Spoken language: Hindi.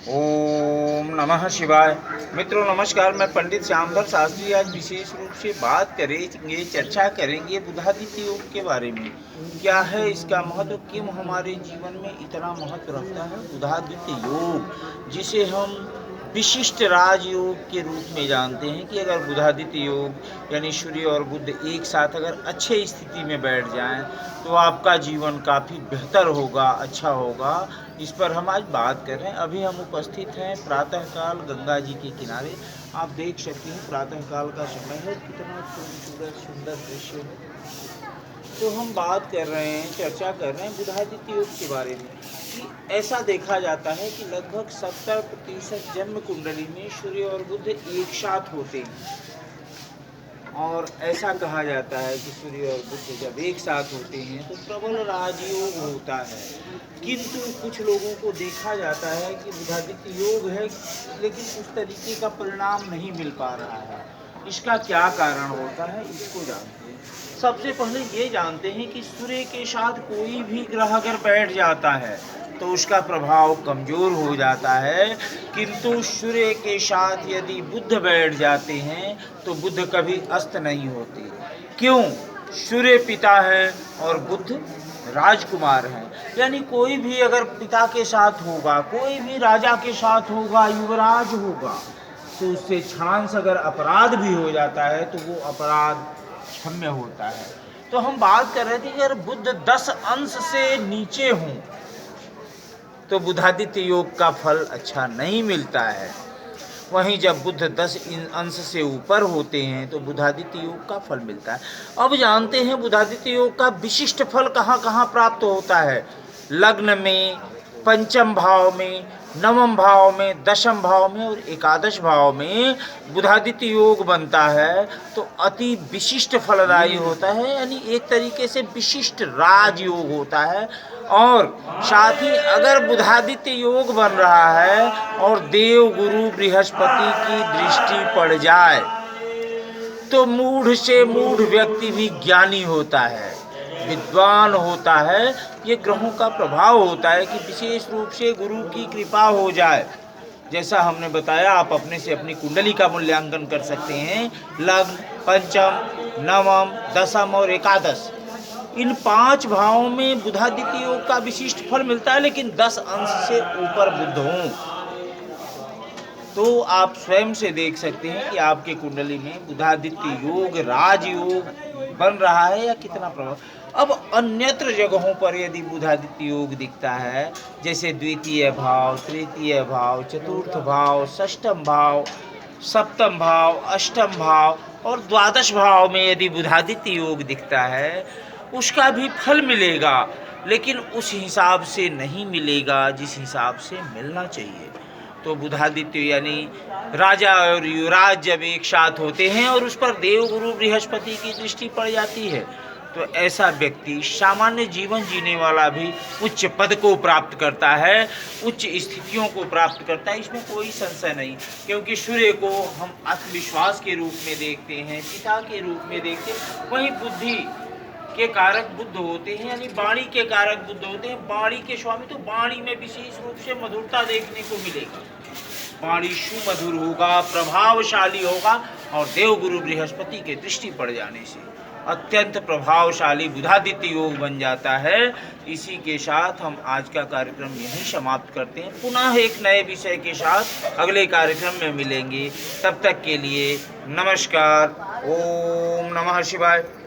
ओम नमः शिवाय। मित्रों नमस्कार, मैं पंडित श्यामधर शास्त्री आज विशेष रूप से बात करेंगे, चर्चा करेंगे बुधादित्य योग के बारे में। क्या है इसका महत्व, क्यों हमारे जीवन में इतना महत्व रखता है बुधादित्य योग, जिसे हम विशिष्ट राजयोग के रूप में जानते हैं कि अगर बुधादित्य योग यानी सूर्य और बुध एक साथ अगर अच्छे स्थिति में बैठ जाएं तो आपका जीवन काफ़ी बेहतर होगा, अच्छा होगा। इस पर हम आज बात कर रहे हैं। अभी हम उपस्थित हैं प्रातःकाल गंगा जी के किनारे। आप देख सकते हैं प्रातःकाल का समय है, कितना खूबसूरत सुंदर दृश्य है। तो हम बात कर रहे हैं, चर्चा कर रहे हैं बुधादित्य योग के बारे में कि ऐसा देखा जाता है कि लगभग 70% जन्म कुंडली में सूर्य और बुध एक साथ होते हैं। और ऐसा कहा जाता है कि सूर्य और बुध जब एक साथ होते हैं तो प्रबल राजयोग होता है। किंतु कुछ लोगों को देखा जाता है कि बुधादित्य योग है लेकिन उस तरीके का परिणाम नहीं मिल पा रहा है। इसका क्या कारण होता है, इसको जानते हैं। सबसे पहले ये जानते हैं कि सूर्य के साथ कोई भी ग्रह अगर बैठ जाता है तो उसका प्रभाव कमज़ोर हो जाता है। किंतु सूर्य के साथ यदि बुध बैठ जाते हैं तो बुध कभी अस्त नहीं होते। क्यों? सूर्य पिता है और बुध राजकुमार है। यानी कोई भी अगर पिता के साथ होगा, कोई भी राजा के साथ होगा, युवराज होगा, तो उससे क्षणांश अगर अपराध भी हो जाता है तो वो अपराध क्षम्य होता है। तो हम बात कर रहे थे कि अगर बुध 10 अंश से नीचे हों तो बुधादित्य योग का फल अच्छा नहीं मिलता है। वहीं जब बुध 10 अंश से ऊपर होते हैं तो बुधादित्य योग का फल मिलता है। अब जानते हैं बुधादित्य योग का विशिष्ट फल कहाँ कहाँ प्राप्त होता है। लग्न में, पंचम भाव में, नवम भाव में, दशम भाव में और एकादश भाव में बुधादित्य योग बनता है तो अति विशिष्ट फलदायी होता है। यानी एक तरीके से विशिष्ट राजयोग होता है। और साथ ही अगर बुधादित्य योग बन रहा है और देव गुरु बृहस्पति की दृष्टि पड़ जाए तो मूढ़ से मूढ़ व्यक्ति भी ज्ञानी होता है, विद्वान होता है। ये ग्रहों का प्रभाव होता है कि विशेष रूप से गुरु की कृपा हो जाए। जैसा हमने बताया, आप अपने से अपनी कुंडली का मूल्यांकन कर सकते हैं। लग्न, पंचम, नवम, दशम और एकादश, इन 5 भावों में बुधादित्य योग का विशिष्ट फल मिलता है। लेकिन 10 अंश से ऊपर बुध हों तो आप स्वयं से देख सकते हैं कि आपके कुंडली में बुधादित्य योग राजयोग बन रहा है या कितना प्रभाव। अब अन्यत्र जगहों पर यदि बुधादित्य योग दिखता है, जैसे द्वितीय भाव, तृतीय भाव, चतुर्थ भाव, षष्ठम भाव, सप्तम भाव, अष्टम भाव और द्वादश भाव में यदि बुधादित्य योग दिखता है, उसका भी फल मिलेगा, लेकिन उस हिसाब से नहीं मिलेगा जिस हिसाब से मिलना चाहिए। तो बुधादित्य यानी राजा और युवराज जब एक साथ होते हैं और उस पर देव गुरु बृहस्पति की दृष्टि पड़ जाती है तो ऐसा व्यक्ति सामान्य जीवन जीने वाला भी उच्च पद को प्राप्त करता है, उच्च स्थितियों को प्राप्त करता है। इसमें कोई संशय नहीं, क्योंकि सूर्य को हम आत्मविश्वास के रूप में देखते हैं, पिता के रूप में देखते हैं। वहीं बुद्धि के कारक बुद्ध होते हैं, यानी वाणी के कारक बुद्ध होते हैं। वाणी के स्वामी, तो वाणी में विशेष रूप से मधुरता देखने को मिलेगी। वाणी सुमधुर होगा, प्रभावशाली होगा और देवगुरु बृहस्पति के दृष्टि पड़ जाने से अत्यंत प्रभावशाली बुधादित्य योग बन जाता है। इसी के साथ हम आज का कार्यक्रम यहीं समाप्त करते हैं। पुनः एक नए विषय के साथ अगले कार्यक्रम में मिलेंगे। तब तक के लिए नमस्कार। ओम नमः शिवाय।